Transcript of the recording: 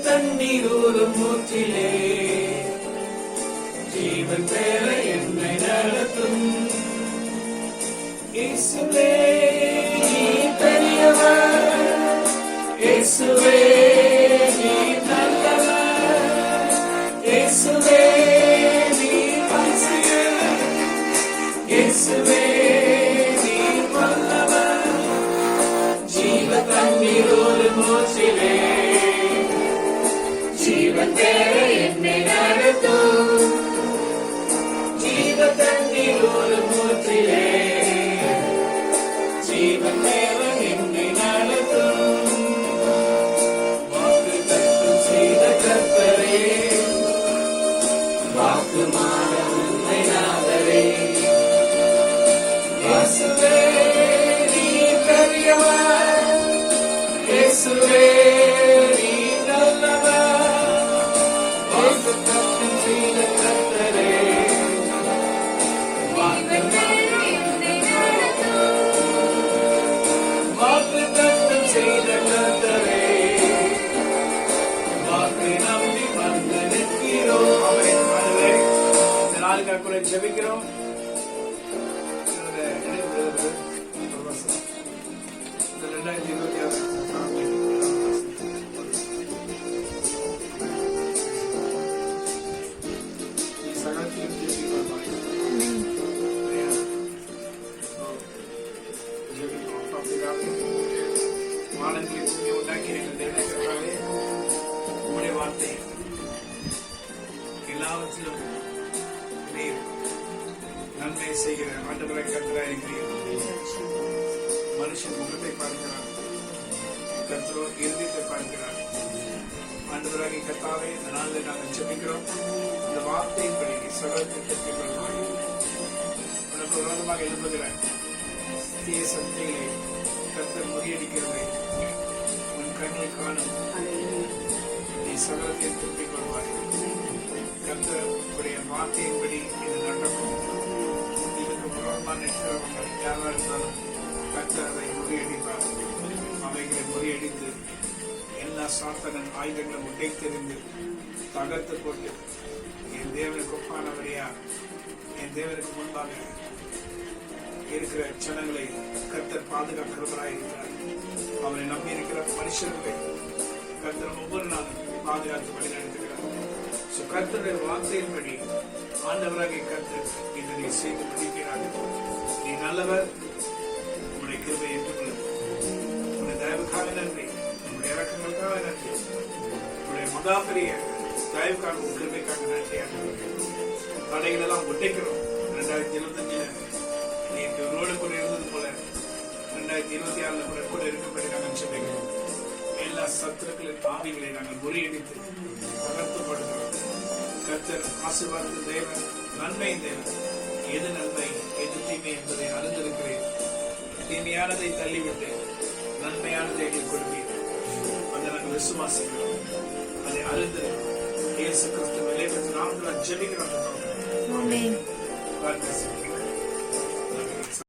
தண்ணீர் ஊறும் மூச்சிலே ஜீவன் பெற என்னை நடத்தும். இயேசுவே நீ பெரியவர், இயேசுவே நீ நல்லவர், இயேசுவே நீ அதிசயர், இயேசுவே நீ வல்லவர். ஜீவ தண்ணீர் ஊறும் மூச்சிலே ஜீவன் பெற என்னை நடத்தும். ஜீவ தண்ணீர் ஊறும் மூச்சிலே ஜீவன் பெற என்னை நடத்தும். வாக்கு தத்தம் செய்த கர்த்தரே, வாக்கு மாற உண்மை நாதரே. இயேசுவே நீ பெரியவர், இயேசுவே நீ நல்லவர். வாக்கு தத்தம் செய்த கர்த்தரே, வாக்கு தத்தம் செய்த கர்த்தரே, வாக்கு நம்பி வந்து நிற்கிறோம். அவரை இந்த நாளுக்காக கூட ஜெபிக்கிறோம். இந்த 2026 சகலத்தையும் ஜெபிக்கிறோம். வானங்களை பூமி உண்டாக்கி எங்கள் தேவனாகவே உம்முடைய வார்த்தை எல்லாவற்றிலும் நீர் நன்மை செய்கிற ஆண்டவரை கர்த்தராய் இருக்கிறீர். மனுஷன் முகத்தை பார்க்கிறார், கர்த்தரோ இருதயத்தை பார்க்கிறார். ஆண்டவராகிய கர்த்தாவே, இந்த நாளில் நாங்கள் ஜெபிக்கிறோம். இந்த வார்த்தையின்படி சகலத்தை பெற்றுக் கொள்வாய். உனக்கு விரோதமாக எழுப்புகிற தீய சக்திகளை கர்த்தர் முறியடிக்கிறதை உன் கண்ணை காணும். நீ சகலத்தை திருப்பிக் கொள்வாய். கர்த்தர் உடைய வார்த்தையின்படி இது நடக்கும். இதுக்கு விரோதமாக நிற்கிறவங்க யாரா இருந்தாலும் கர்த்தர் அதை முறியடிப்பார். அவைகளை முறியடித்து எல்லா சாத்தனன் ஆயுதங்களும் உடைத்தெறிந்து தகர்த்து போட்டு என் தேவனுக்கு ஒப்பானவரையா, என் தேவனுக்கு முன்பாக இருக்கிற ஜனங்களை கர்த்தர் பாதுகாக்கிறவராய் இருக்கிறார். அவரை நம்பி இருக்கிற மனுஷர்களை கர்த்தர் ஒவ்வொரு நாளும் பாதுகாத்து வழி நடத்துகிறார். கர்த்தருடைய வார்த்தையின்படி ஆண்டவராகிய கர்த்தர் இதனை செய்து முடிக்கிறார். நீ நல்லவர், உன்னுடைய கிருபை ஏற்றுக்கொள்ளும். உன்னுடைய தயவுக்காக நன்றி, உன்னுடைய இறக்கங்களுக்காக நன்றி, உன்னுடைய மகாபெரிய தயவுக்காக உன் கிருபைக்காக நன்றி. தடைகள் எல்லாம் ஒட்டைக்கிறோம். 2025 உன்னோடு கூட இருந்தது போல 2026 கூட இருக்கும்படி நாங்கள் சொல்லுகிறோம். எல்லா சத்துருக்களின் ஆவிகளை நாங்கள் முறியடித்து தகர்த்துப்படுகிறோம். கர்த்தர் ஆசீர்வாத தேவன், நன்மை தேவன். எது நன்மை எது தீமை என்பதை அறிந்திருக்கிறேன். தீமையானதை தள்ளிவிட்டு நன்மையானதை எங்களுக்கு கொடுப்பீர். அதை நாங்கள் விசுவாசிக்கிறோம், அதை அறிந்திருக்கிறோம். இயேசு கிறிஸ்து விலை பெற்று நாங்கள் ஜெபிக்கிறோம்.